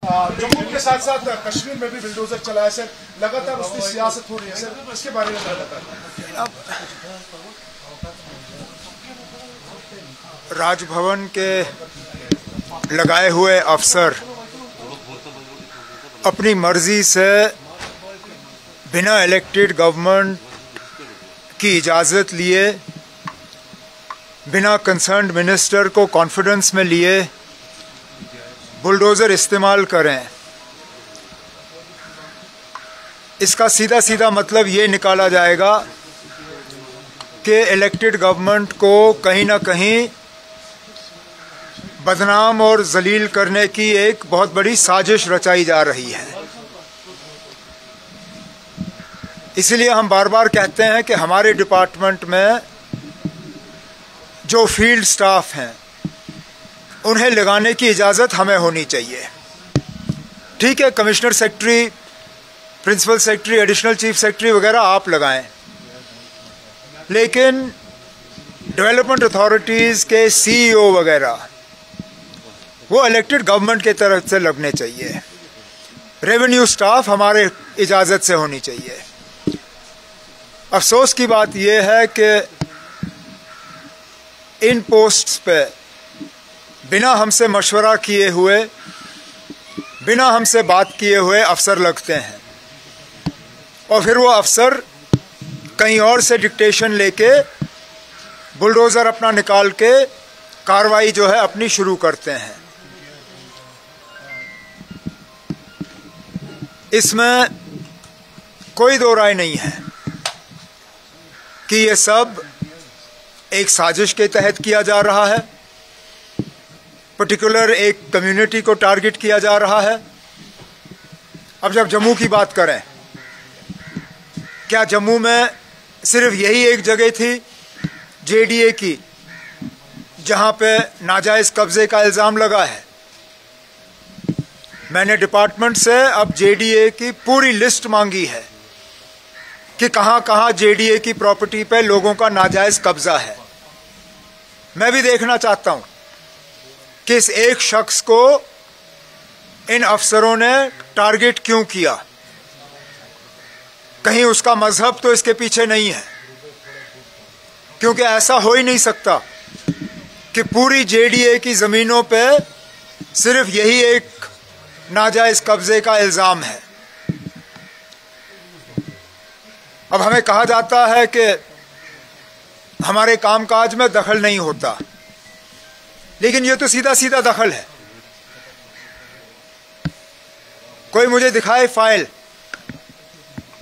जम्मू के साथ साथ कश्मीर में भी बिल्डोजर चला है सर, लगातार उसकी सियासत हो रही है सर, इसके बारे में क्या बताएं? राजभवन के लगाए हुए अफसर अपनी मर्जी से बिना इलेक्टेड गवर्नमेंट की इजाज़त लिए, बिना कंसर्न्ड मिनिस्टर को कॉन्फिडेंस में लिए बुलडोज़र इस्तेमाल करें। इसका सीधा सीधा मतलब ये निकाला जाएगा कि इलेक्टेड गवर्नमेंट को कहीं ना कहीं बदनाम और जलील करने की एक बहुत बड़ी साजिश रचाई जा रही है। इसलिए हम बार बार कहते हैं कि हमारे डिपार्टमेंट में जो फील्ड स्टाफ हैं उन्हें लगाने की इजाज़त हमें होनी चाहिए। ठीक है, commissioner secretary, principal secretary, additional chief secretary वगैरह आप लगाएं, लेकिन डेवलपमेंट अथॉरिटीज़ के सीईओ वगैरह वो इलेक्टेड गवर्नमेंट के तरफ से लगने चाहिए। रेवेन्यू स्टाफ हमारे इजाज़त से होनी चाहिए। अफसोस की बात यह है कि इन पोस्ट्स पे बिना हमसे मशवरा किए हुए, बिना हमसे बात किए हुए अफसर लगते हैं और फिर वो अफसर कहीं और से डिक्टेशन लेके बुलडोज़र अपना निकाल के कार्रवाई जो है अपनी शुरू करते हैं। इसमें कोई दो राय नहीं है कि ये सब एक साजिश के तहत किया जा रहा है, पर्टिकुलर एक कम्युनिटी को टारगेट किया जा रहा है। अब जब जम्मू की बात करें, क्या जम्मू में सिर्फ यही एक जगह थी जेडीए की जहां पे नाजायज़ कब्जे का इल्ज़ाम लगा है? मैंने डिपार्टमेंट से अब जेडीए की पूरी लिस्ट मांगी है कि कहां कहां जेडीए की प्रॉपर्टी पे लोगों का नाजायज़ कब्जा है। मैं भी देखना चाहता हूं कि इस एक शख्स को इन अफसरों ने टारगेट क्यों किया। कहीं उसका मजहब तो इसके पीछे नहीं है, क्योंकि ऐसा हो ही नहीं सकता कि पूरी जेडीए की ज़मीनों पे सिर्फ यही एक नाजायज़ कब्जे का इल्ज़ाम है। अब हमें कहा जाता है कि हमारे कामकाज में दखल नहीं होता, लेकिन ये तो सीधा सीधा दखल है। कोई मुझे दिखाए फाइल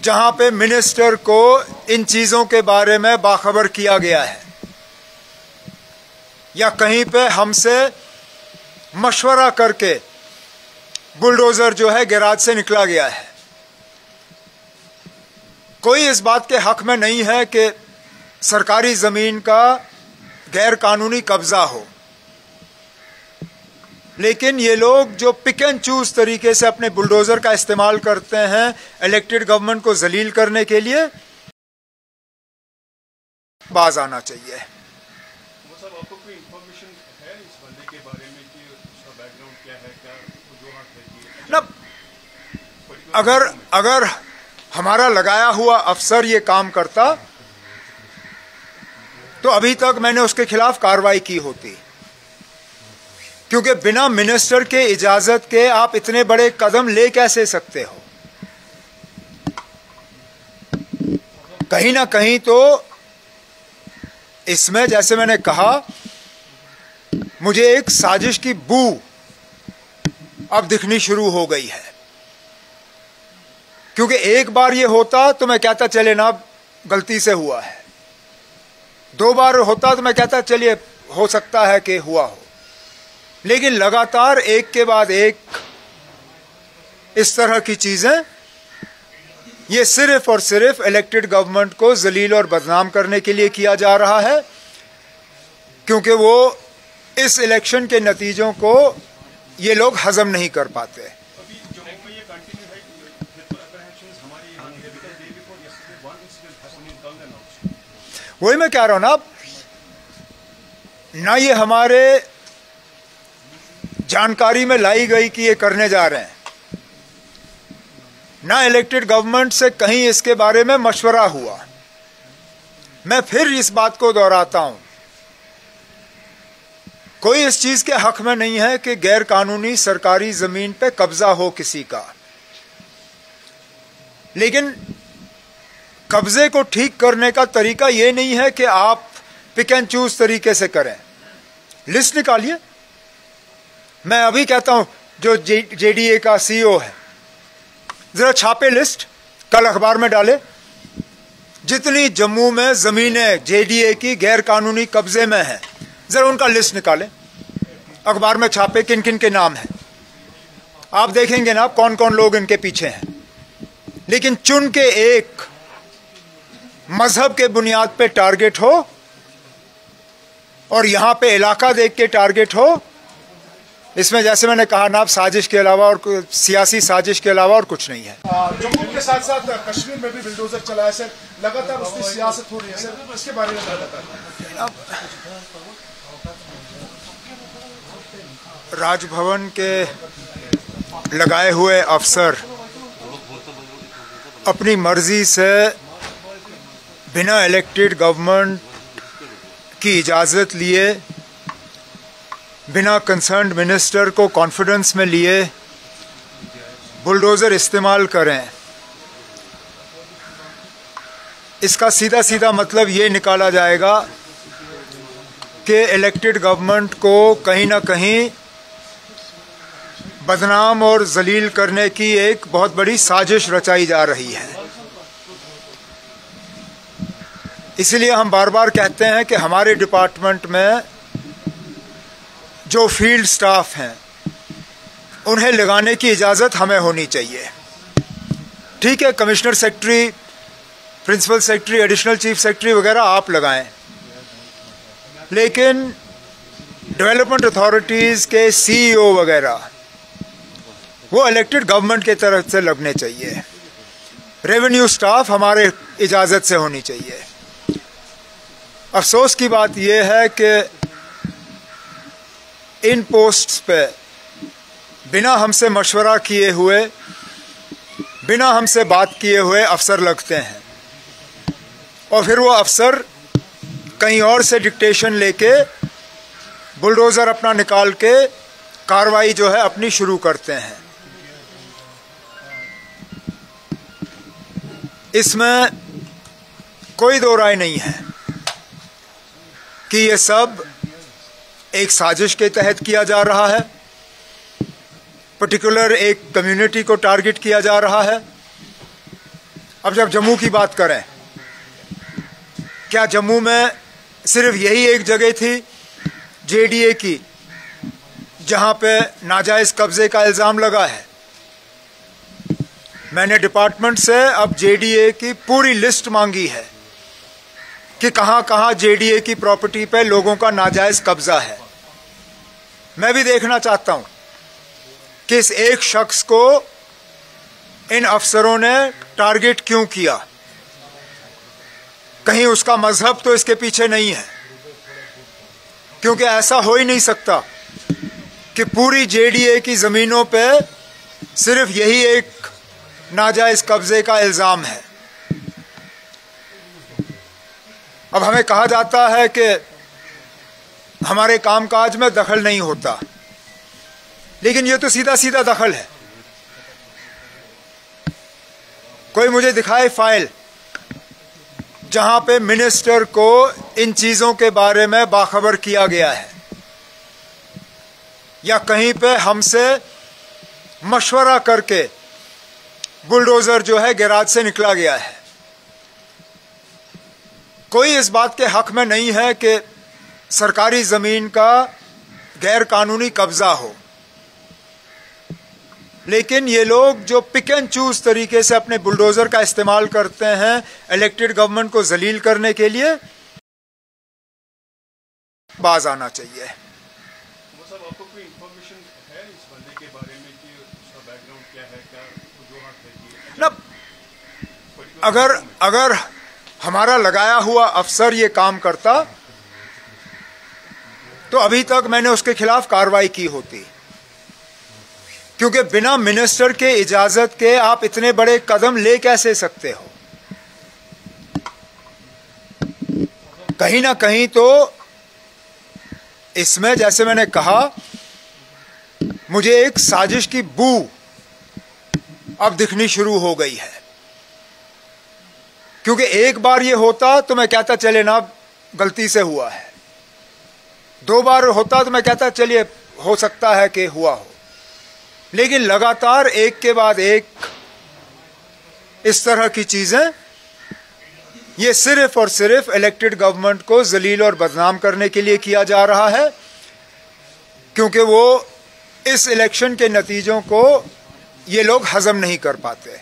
जहां पे मिनिस्टर को इन चीज़ों के बारे में बाखबर किया गया है, या कहीं पे हमसे मशवरा करके बुलडोज़र जो है गैराज से निकला गया है। कोई इस बात के हक में नहीं है कि सरकारी ज़मीन का गैर कानूनी कब्ज़ा हो, लेकिन ये लोग जो पिक एंड चूज तरीके से अपने बुलडोज़र का इस्तेमाल करते हैं इलेक्टेड गवर्नमेंट को जलील करने के लिए, बाज आना चाहिए। आपको कोई इंफॉर्मेशन है इस बंदे के बारे में कि उसका बैकग्राउंड क्या है, क्या वजूहत है कि अगर हमारा लगाया हुआ अफसर ये काम करता तो अभी तक मैंने उसके खिलाफ कार्रवाई की होती, क्योंकि बिना मिनिस्टर के इजाजत के आप इतने बड़े कदम ले कैसे सकते हो? कहीं ना कहीं तो इसमें, जैसे मैंने कहा, मुझे एक साजिश की बू अब दिखनी शुरू हो गई है। क्योंकि एक बार ये होता तो मैं कहता चले ना गलती से हुआ है, दो बार होता तो मैं कहता चलिए हो सकता है कि हुआ हो, लेकिन लगातार एक के बाद एक इस तरह की चीजें, ये सिर्फ और सिर्फ इलेक्टेड गवर्नमेंट को जलील और बदनाम करने के लिए किया जा रहा है, क्योंकि वो इस इलेक्शन के नतीजों को ये लोग हजम नहीं कर पाते। वही मैं कह रहा हूं ना ये हमारे जानकारी में लाई गई कि ये करने जा रहे हैं, ना इलेक्टेड गवर्नमेंट से कहीं इसके बारे में मशवरा हुआ। मैं फिर इस बात को दोहराता हूं, कोई इस चीज के हक में नहीं है कि गैर कानूनी सरकारी जमीन पे कब्जा हो किसी का, लेकिन कब्जे को ठीक करने का तरीका यह नहीं है कि आप पिक एंड चूज तरीके से करें। लिस्ट निकालिए। मैं अभी कहता हूं, जो जेडीए का सीईओ है, जरा छापे लिस्ट, कल अखबार में डाले, जितनी जम्मू में जमीनें जेडीए की गैर कानूनी कब्जे में हैं, जरा उनका लिस्ट निकाले, अखबार में छापे किन किन के नाम हैं। आप देखेंगे ना कौन कौन लोग इनके पीछे हैं। लेकिन चुन के एक मजहब के बुनियाद पे टारगेट हो और यहां पे इलाका देख के टारगेट हो, इसमें जैसे मैंने कहा ना, साजिश के अलावा और सियासी साजिश के अलावा और कुछ नहीं है। जम्मू के साथ साथ कश्मीर में भी बुलडोजर चला है सर, लगातार उसकी सियासत हो रही है सर, इसके बारे में बताइए। राजभवन के लगाए हुए अफसर अपनी मर्जी से बिना इलेक्टेड गवर्नमेंट की इजाज़त लिए, बिना कंसर्न्ड मिनिस्टर को कॉन्फिडेंस में लिए बुलडोज़र इस्तेमाल करें, इसका सीधा सीधा मतलब ये निकाला जाएगा कि इलेक्टेड गवर्नमेंट को कहीं ना कहीं बदनाम और जलील करने की एक बहुत बड़ी साजिश रचाई जा रही है। इसलिए हम बार बार कहते हैं कि हमारे डिपार्टमेंट में जो फील्ड स्टाफ हैं उन्हें लगाने की इजाज़त हमें होनी चाहिए। ठीक है, commissioner secretary, principal secretary, additional chief secretary वगैरह आप लगाएं, लेकिन डेवलपमेंट अथॉरिटीज़ के सीईओ वगैरह वो इलेक्टेड गवर्नमेंट की तरफ से लगने चाहिए। रेवेन्यू स्टाफ हमारे इजाज़त से होनी चाहिए। अफसोस की बात यह है कि इन पोस्ट्स पे बिना हमसे मशवरा किए हुए, बिना हमसे बात किए हुए अफसर लगते हैं और फिर वो अफसर कहीं और से डिक्टेशन लेके बुलडोज़र अपना निकाल के कार्रवाई जो है अपनी शुरू करते हैं। इसमें कोई दो राय नहीं है कि ये सब एक साजिश के तहत किया जा रहा है, पर्टिकुलर एक कम्युनिटी को टारगेट किया जा रहा है। अब जब जम्मू की बात करें, क्या जम्मू में सिर्फ यही एक जगह थी जेडीए की जहां पे नाजायज कब्जे का इल्ज़ाम लगा है? मैंने डिपार्टमेंट से अब जेडीए की पूरी लिस्ट मांगी है कि कहां कहां जेडीए की प्रॉपर्टी पे लोगों का नाजायज कब्जा है। मैं भी देखना चाहता हूं कि इस एक शख्स को इन अफसरों ने टारगेट क्यों किया। कहीं उसका मजहब तो इसके पीछे नहीं है, क्योंकि ऐसा हो ही नहीं सकता कि पूरी जेडीए की जमीनों पे सिर्फ यही एक नाजायज कब्जे का इल्जाम है। अब हमें कहा जाता है कि हमारे कामकाज में दखल नहीं होता, लेकिन ये तो सीधा सीधा दखल है। कोई मुझे दिखाए फाइल जहां पे मिनिस्टर को इन चीजों के बारे में बाखबर किया गया है, या कहीं पे हमसे मशवरा करके बुलडोजर जो है गैराज से निकला गया है। कोई इस बात के हक में नहीं है कि सरकारी जमीन का गैर कानूनी कब्जा हो, लेकिन ये लोग जो पिक एंड चूज तरीके से अपने बुलडोजर का इस्तेमाल करते हैं इलेक्टेड गवर्नमेंट को जलील करने के लिए, बाज आना चाहिए। वो सब आपको कोई इंफॉर्मेशन है इस बंदे के बारे में कि उसका बैकग्राउंड क्या है, क्या वजूहत है कि ना, अगर हमारा लगाया हुआ अफसर ये काम करता तो अभी तक मैंने उसके खिलाफ कार्रवाई की होती। क्योंकि बिना मिनिस्टर के इजाजत के आप इतने बड़े कदम ले कैसे सकते हो? कहीं ना कहीं तो इसमें, जैसे मैंने कहा, मुझे एक साजिश की बू अब दिखनी शुरू हो गई है। क्योंकि एक बार ये होता तो मैं कहता चले ना गलती से हुआ है, 2 बार होता तो मैं कहता चलिए हो सकता है कि हुआ हो, लेकिन लगातार एक के बाद एक इस तरह की चीजें, ये सिर्फ और सिर्फ इलेक्टेड गवर्नमेंट को जलील और बदनाम करने के लिए किया जा रहा है, क्योंकि वो इस इलेक्शन के नतीजों को ये लोग हजम नहीं कर पाते।